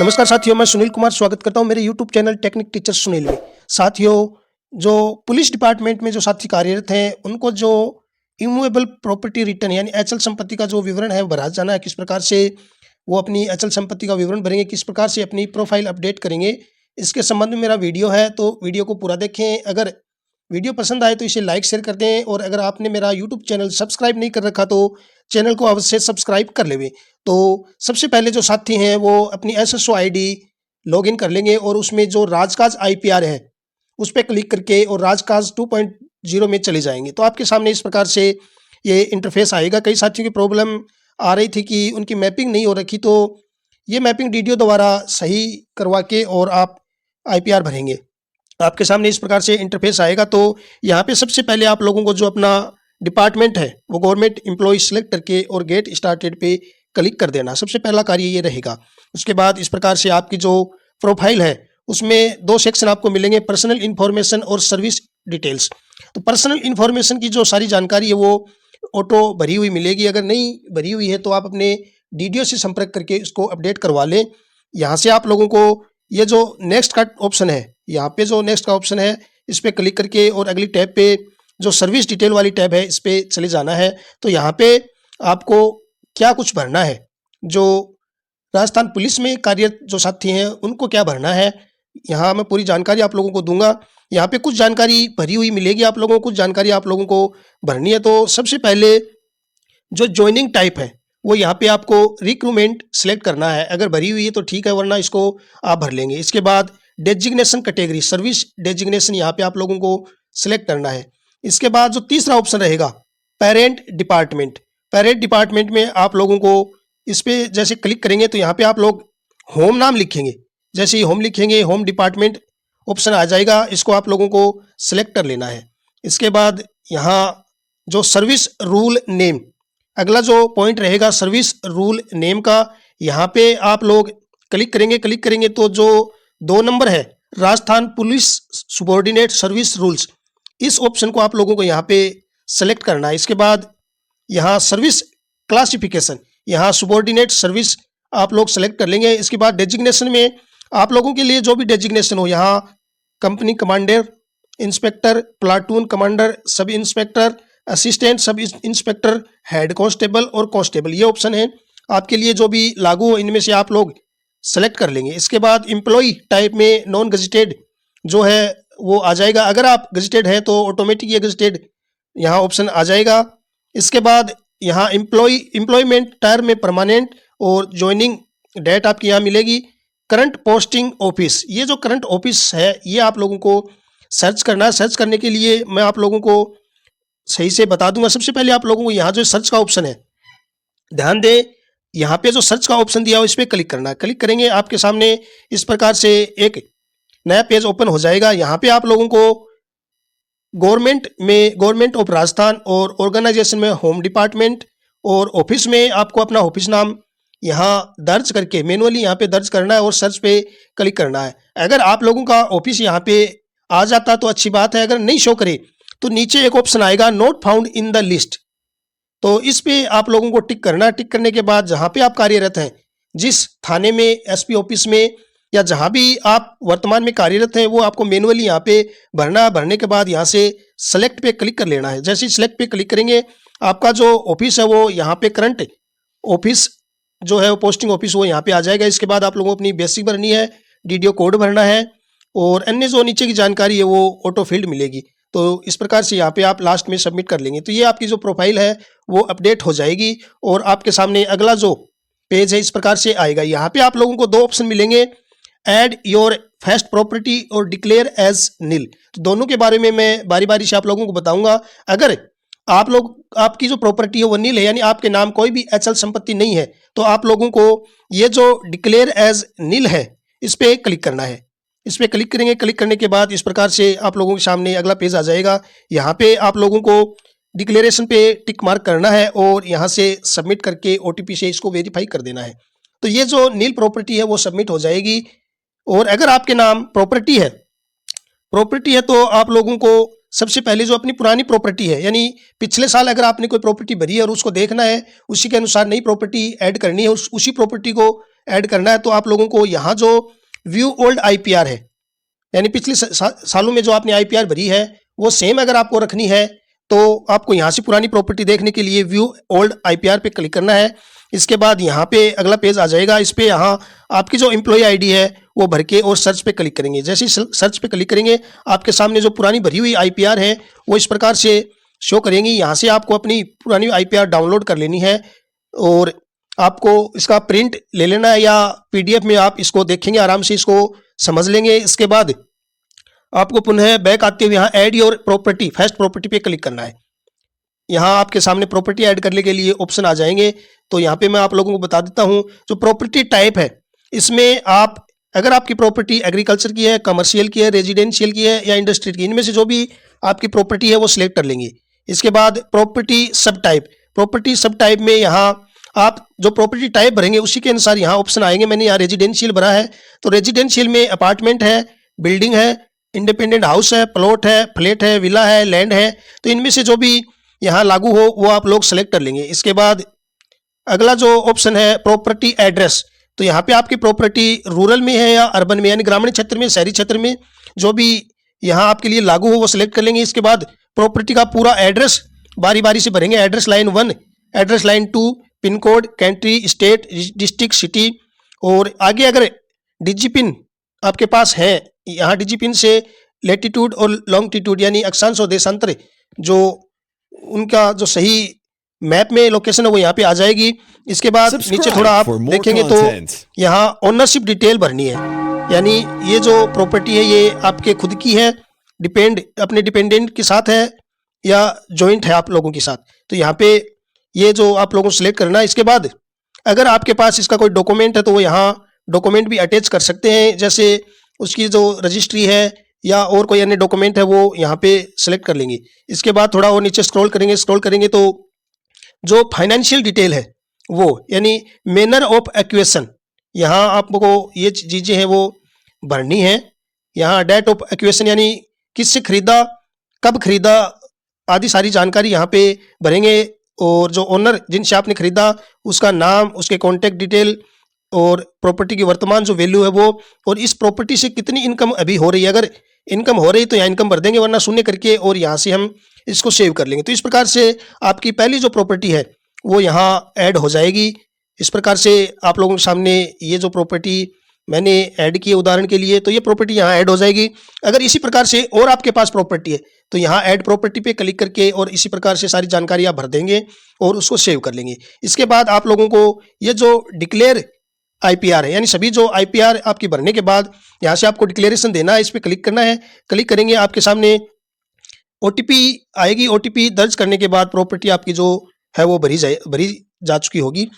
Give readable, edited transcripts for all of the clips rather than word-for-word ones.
नमस्कार साथियों, मैं सुनील कुमार स्वागत करता हूं मेरे YouTube channel technique teacher Sunil में। साथियों, जो पुलिस डिपार्टमेंट में जो साथी कार्यरत हैं, उनको जो इमूवेबल प्रॉपर्टी रिटर्न यानी अचल संपत्ति का जो विवरण है भरा जाना है, किस प्रकार से वो अपनी अचल संपत्ति का विवरण भरेंगे, किस प्रकार से अपनी प्रोफाइल अपडेट करेंगे, इसके संबंध में मेरा वीडियो है, तो वीडियो को पूरा देखें। अगर वीडियो पसंद आए तो इसे लाइक शेयर कर दें, और अगर आपने मेरा यूट्यूब चैनल सब्सक्राइब नहीं कर रखा तो चैनल को अवश्य सब्सक्राइब कर लें। तो सबसे पहले जो साथी हैं वो अपनी एसएसओ आईडी लॉगिन कर लेंगे, और उसमें जो राजकाज आईपीआर है उस पर क्लिक करके और राजकाज 2.0 में चले जाएंगे। तो आपके सामने इस प्रकार से ये इंटरफेस आएगा। कई साथियों की प्रॉब्लम आ रही थी कि उनकी मैपिंग नहीं हो रखी, तो ये मैपिंग डीडीओ द्वारा सही करवा के और आप आईपीआर भरेंगे। आपके सामने इस प्रकार से इंटरफेस आएगा। तो यहाँ पे सबसे पहले आप लोगों को जो अपना डिपार्टमेंट है वो गवर्नमेंट एम्प्लॉय सेलेक्ट करके और गेट स्टार्टेड पे क्लिक कर देना। सबसे पहला कार्य ये रहेगा। उसके बाद इस प्रकार से आपकी जो प्रोफाइल है उसमें दो सेक्शन आपको मिलेंगे, पर्सनल इन्फॉर्मेशन और सर्विस डिटेल्स। तो पर्सनल इन्फॉर्मेशन की जो सारी जानकारी है वो ऑटो भरी हुई मिलेगी। अगर नहीं भरी हुई है तो आप अपने डीडीओ से संपर्क करके इसको अपडेट करवा लें। यहाँ से आप लोगों को ये जो नेक्स्ट का ऑप्शन है, यहाँ पे जो नेक्स्ट का ऑप्शन है इस पर क्लिक करके और अगली टैब पे जो सर्विस डिटेल वाली टैब है इस पे चले जाना है। तो यहाँ पे आपको क्या कुछ भरना है, जो राजस्थान पुलिस में कार्यरत जो साथी हैं उनको क्या भरना है, यहाँ मैं पूरी जानकारी आप लोगों को दूंगा। यहाँ पे कुछ जानकारी भरी हुई मिलेगी आप लोगों को, कुछ जानकारी आप लोगों को भरनी है। तो सबसे पहले जो ज्वाइनिंग टाइप है वो यहाँ पे आपको रिक्रूटमेंट सेलेक्ट करना है। अगर भरी हुई है तो ठीक है, वरना इसको आप भर लेंगे। इसके बाद डेजिग्नेशन कैटेगरी, सर्विस डेजिग्नेशन यहाँ पे आप लोगों को सिलेक्ट करना है। इसके बाद जो तीसरा ऑप्शन रहेगा पेरेंट डिपार्टमेंट, पेरेंट डिपार्टमेंट में आप लोगों को इस पे जैसे क्लिक करेंगे तो यहाँ पे आप लोग होम नाम लिखेंगे। जैसे ही होम लिखेंगे होम डिपार्टमेंट ऑप्शन आ जाएगा, इसको आप लोगों को सिलेक्ट कर लेना है। इसके बाद यहाँ जो सर्विस रूल नेम, अगला जो पॉइंट रहेगा सर्विस रूल नेम का, यहाँ पे आप लोग क्लिक करेंगे तो जो 2 नंबर है Rajasthan police subordinate service rules, इस ऑप्शन को आप लोगों को यहाँ पे सेलेक्ट करना है। इसके बाद यहाँ सर्विस क्लासिफिकेशन, यहाँ सुबॉर्डिनेट सर्विस आप लोग सेलेक्ट कर लेंगे। इसके बाद डेजिग्नेशन में आप लोगों के लिए जो भी डेजिग्नेशन हो, यहाँ company commander, inspector, platoon commander, sub inspector, assistant sub inspector, head constable और कांस्टेबल, ये ऑप्शन है आपके लिए जो भी लागू हो, इनमें से आप लोग सेलेक्ट कर लेंगे। इसके बाद एम्प्लॉय टाइप में नॉन गजेटेड जो है वो आ जाएगा। अगर आप गजेटेड हैं तो ऑटोमेटिक ये गजेटेड यहाँ ऑप्शन आ जाएगा। इसके बाद यहाँ एम्प्लॉयमेंट टर्म में परमानेंट और ज्वाइनिंग डेट आपकी यहाँ मिलेगी। करंट पोस्टिंग ऑफिस, ये जो करंट ऑफिस है ये आप लोगों को सर्च करना है। सर्च करने के लिए मैं आप लोगों को सही से बता दूंगा। सबसे पहले आप लोगों को यहाँ जो सर्च का ऑप्शन है, ध्यान दें, यहाँ पे जो सर्च का ऑप्शन दिया हो इस पर क्लिक करना है। क्लिक करेंगे आपके सामने इस प्रकार से एक नया पेज ओपन हो जाएगा। यहाँ पे आप लोगों को गवर्नमेंट ऑफ राजस्थान और ऑर्गेनाइजेशन में होम डिपार्टमेंट, और ऑफिस में आपको अपना ऑफिस नाम यहाँ दर्ज करके मैनुअली यहाँ पे दर्ज करना है और सर्च पे क्लिक करना है। अगर आप लोगों का ऑफिस यहाँ पे आ जाता तो अच्छी बात है, अगर नहीं शो करे तो नीचे एक ऑप्शन आएगा not found in the list, तो इस पे आप लोगों को टिक करना है। टिक करने के बाद जहाँ पे आप कार्यरत हैं, जिस थाने में, एसपी ऑफिस में या जहाँ भी आप वर्तमान में कार्यरत हैं, वो आपको मैनुअली यहाँ पे भरना। भरने के बाद यहाँ से सेलेक्ट पे क्लिक कर लेना है। जैसे ही सेलेक्ट पे क्लिक करेंगे आपका जो ऑफिस है वो यहाँ पे करंट ऑफिस जो है वो पोस्टिंग ऑफिस वो यहाँ पे आ जाएगा। इसके बाद आप लोगों को अपनी बेसिक भरनी है, डीडीओ कोड भरना है, और अन्य जो नीचे की जानकारी है वो ऑटो फील्ड मिलेगी। तो इस प्रकार से यहाँ पे आप लास्ट में सबमिट कर लेंगे तो ये आपकी जो प्रोफाइल है वो अपडेट हो जाएगी, और आपके सामने अगला जो पेज है इस प्रकार से आएगा। यहाँ पे आप लोगों को 2 ऑप्शन मिलेंगे, ऐड योर फर्स्ट प्रॉपर्टी और डिक्लेयर एज नील। तो दोनों के बारे में मैं बारी बारी से आप लोगों को बताऊंगा। अगर आप लोग, आपकी जो प्रॉपर्टी है वो नील है, यानी आपके नाम कोई भी अचल संपत्ति नहीं है, तो आप लोगों को ये जो डिक्लेयर एज नील है इस पे क्लिक करना है। इस पर क्लिक करेंगे। क्लिक करने के बाद इस प्रकार से आप लोगों के सामने अगला पेज आ जाएगा। यहाँ पे आप लोगों को डिक्लेरेशन पे टिक मार्क करना है और यहाँ से सबमिट करके ओटीपी से इसको वेरीफाई कर देना है। तो ये जो नील प्रॉपर्टी है वो सबमिट हो जाएगी। और अगर आपके नाम प्रॉपर्टी है तो आप लोगों को सबसे पहले जो अपनी पुरानी प्रॉपर्टी है, यानी पिछले साल अगर आपने कोई प्रॉपर्टी भरी है और उसको देखना है, उसी के अनुसार नई प्रॉपर्टी ऐड करनी है, उसी प्रॉपर्टी को ऐड करना है तो आप लोगों को यहाँ जो व्यू ओल्ड आईपीआर है, यानी पिछले सालों में जो आपने आईपीआर भरी है वो सेम अगर आपको रखनी है तो आपको यहाँ से पुरानी प्रॉपर्टी देखने के लिए व्यू ओल्ड आईपीआर पे क्लिक करना है। इसके बाद यहाँ पे अगला पेज आ जाएगा। इस पे यहाँ आपकी जो एम्प्लॉय आईडी है वो भर के और सर्च पे क्लिक करेंगे। जैसे ही सर्च पे क्लिक करेंगे आपके सामने जो पुरानी भरी हुई आईपीआर है वो इस प्रकार से शो करेंगी। यहाँ से आपको अपनी पुरानी आईपीआर डाउनलोड कर लेनी है और आपको इसका प्रिंट ले लेना है या पीडीएफ में आप इसको देखेंगे, आराम से इसको समझ लेंगे। इसके बाद आपको पुनः बैक आते हुए यहाँ add your property, first property पे क्लिक करना है। यहाँ आपके सामने प्रॉपर्टी ऐड करने के लिए ऑप्शन आ जाएंगे। तो यहाँ पे मैं आप लोगों को बता देता हूँ जो प्रॉपर्टी टाइप है इसमें आप अगर आपकी प्रॉपर्टी एग्रीकल्चर की है, कमर्शियल की है, रेजिडेंशियल की है या इंडस्ट्रियल की, इनमें से जो भी आपकी प्रॉपर्टी है वो सिलेक्ट कर लेंगे। इसके बाद प्रॉपर्टी सब टाइप में यहाँ आप जो प्रॉपर्टी टाइप भरेंगे उसी के अनुसार यहाँ ऑप्शन आएंगे। मैंने यहाँ रेजिडेंशियल भरा है तो रेजिडेंशियल में अपार्टमेंट है, बिल्डिंग है, इंडिपेंडेंट हाउस है, प्लॉट है, फ्लैट है, विला है, लैंड है। तो इनमें से जो भी यहाँ लागू हो वो आप लोग सेलेक्ट कर लेंगे। इसके बाद अगला जो ऑप्शन है प्रॉपर्टी एड्रेस, तो यहाँ पे आपकी प्रॉपर्टी रूरल में है या अर्बन में, यानी ग्रामीण क्षेत्र में, शहरी क्षेत्र में, जो भी यहाँ आपके लिए लागू हो वो सिलेक्ट कर लेंगे। इसके बाद प्रॉपर्टी का पूरा एड्रेस बारी बारी से भरेंगे। Address line 1, address line 2, pin code, country, state, district, city और आगे अगर डिजिपिन आपके पास है, यहाँ डिजिपिन से लेटीट्यूड और लॉन्गिट्यूड यानी अक्षांश और देशांतर जो उनका जो सही मैप में लोकेशन है वो यहाँ पे आ जाएगी। इसके बाद नीचे थोड़ा आप देखेंगे तो यहाँ ओनरशिप डिटेल भरनी है, यानी ये जो प्रॉपर्टी है ये आपके खुद की है, अपने डिपेंडेंट के साथ है या जॉइंट है आप लोगों के साथ। तो यहाँ पे ये जो आप लोगों को सिलेक्ट करना है। इसके बाद अगर आपके पास इसका कोई डॉक्यूमेंट है तो वो यहाँ डॉक्यूमेंट भी अटैच कर सकते हैं, जैसे उसकी जो रजिस्ट्री है या और कोई अन्य डॉक्यूमेंट है वो यहाँ पे सेलेक्ट कर लेंगे। इसके बाद थोड़ा और नीचे स्क्रॉल करेंगे तो जो फाइनेंशियल डिटेल है वो यानी मैनर ऑफ एक्विजिशन, यहाँ आपको ये चीज़ें हैं वो भरनी है। यहाँ डेट ऑफ एक्विजिशन यानी किससे खरीदा, कब खरीदा आदि सारी जानकारी यहाँ पे भरेंगे और जो ओनर जिनसे आपने खरीदा उसका नाम, उसके कॉन्टैक्ट डिटेल और प्रॉपर्टी की वर्तमान जो वैल्यू है वो, और इस प्रॉपर्टी से कितनी इनकम अभी हो रही है। अगर इनकम हो रही तो यहाँ इनकम भर देंगे, वरना शून्य करके और यहाँ से हम इसको सेव कर लेंगे। तो इस प्रकार से आपकी पहली जो प्रॉपर्टी है वो यहाँ ऐड हो जाएगी। इस प्रकार से आप लोगों के सामने ये जो प्रॉपर्टी मैंने ऐड की है उदाहरण के लिए, तो ये प्रॉपर्टी यहाँ ऐड हो जाएगी। अगर इसी प्रकार से और आपके पास प्रॉपर्टी है तो यहाँ ऐड प्रॉपर्टी पे क्लिक करके और इसी प्रकार से सारी जानकारी आप भर देंगे और उसको सेव कर लेंगे। इसके बाद आप लोगों को ये जो डिक्लेयर आईपीआर है, यानी सभी जो आईपीआर आपकी भरने के बाद यहाँ से आपको डिक्लेरेशन देना है, इस पर क्लिक करना है। क्लिक करेंगे आपके सामने ओटीपी आएगी। ओटीपी दर्ज करने के बाद प्रॉपर्टी आपकी जो है वो भरी जा चुकी होगी।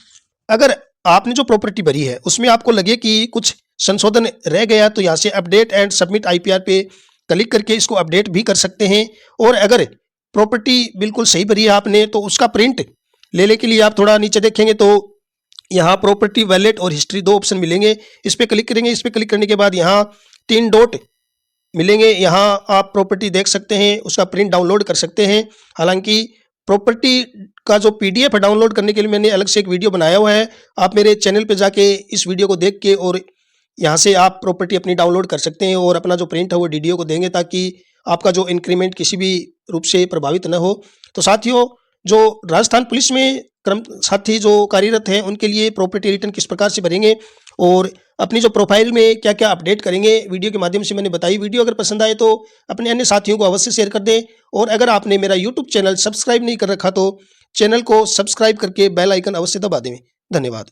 अगर आपने जो प्रॉपर्टी भरी है उसमें आपको लगे कि कुछ संशोधन रह गया तो यहाँ से अपडेट एंड सबमिट आईपीआर पे क्लिक करके इसको अपडेट भी कर सकते हैं। और अगर प्रॉपर्टी बिल्कुल सही भरी है आपने तो उसका प्रिंट लेने के लिए आप थोड़ा नीचे देखेंगे तो यहाँ प्रॉपर्टी वैलेट और हिस्ट्री 2 ऑप्शन मिलेंगे। इस पर क्लिक करेंगे। इस पर क्लिक करने के बाद यहाँ 3 डॉट मिलेंगे, यहाँ आप प्रॉपर्टी देख सकते हैं, उसका प्रिंट डाउनलोड कर सकते हैं। हालांकि प्रॉपर्टी का जो पीडीएफ है डाउनलोड करने के लिए मैंने अलग से एक वीडियो बनाया हुआ है, आप मेरे चैनल पे जाके इस वीडियो को देख के और यहाँ से आप प्रॉपर्टी अपनी डाउनलोड कर सकते हैं और अपना जो प्रिंट है वो डीडीओ को देंगे ताकि आपका जो इंक्रीमेंट किसी भी रूप से प्रभावित न हो। तो साथियों, जो राजस्थान पुलिस में साथी जो कार्यरत हैं उनके लिए प्रॉपर्टी रिटर्न किस प्रकार से भरेंगे और अपनी जो प्रोफाइल में क्या क्या अपडेट करेंगे वीडियो के माध्यम से मैंने बताई। वीडियो अगर पसंद आए तो अपने अन्य साथियों को अवश्य शेयर कर दें और अगर आपने मेरा यूट्यूब चैनल सब्सक्राइब नहीं कर रखा तो चैनल को सब्सक्राइब करके बेल आइकन अवश्य दबा दें। धन्यवाद।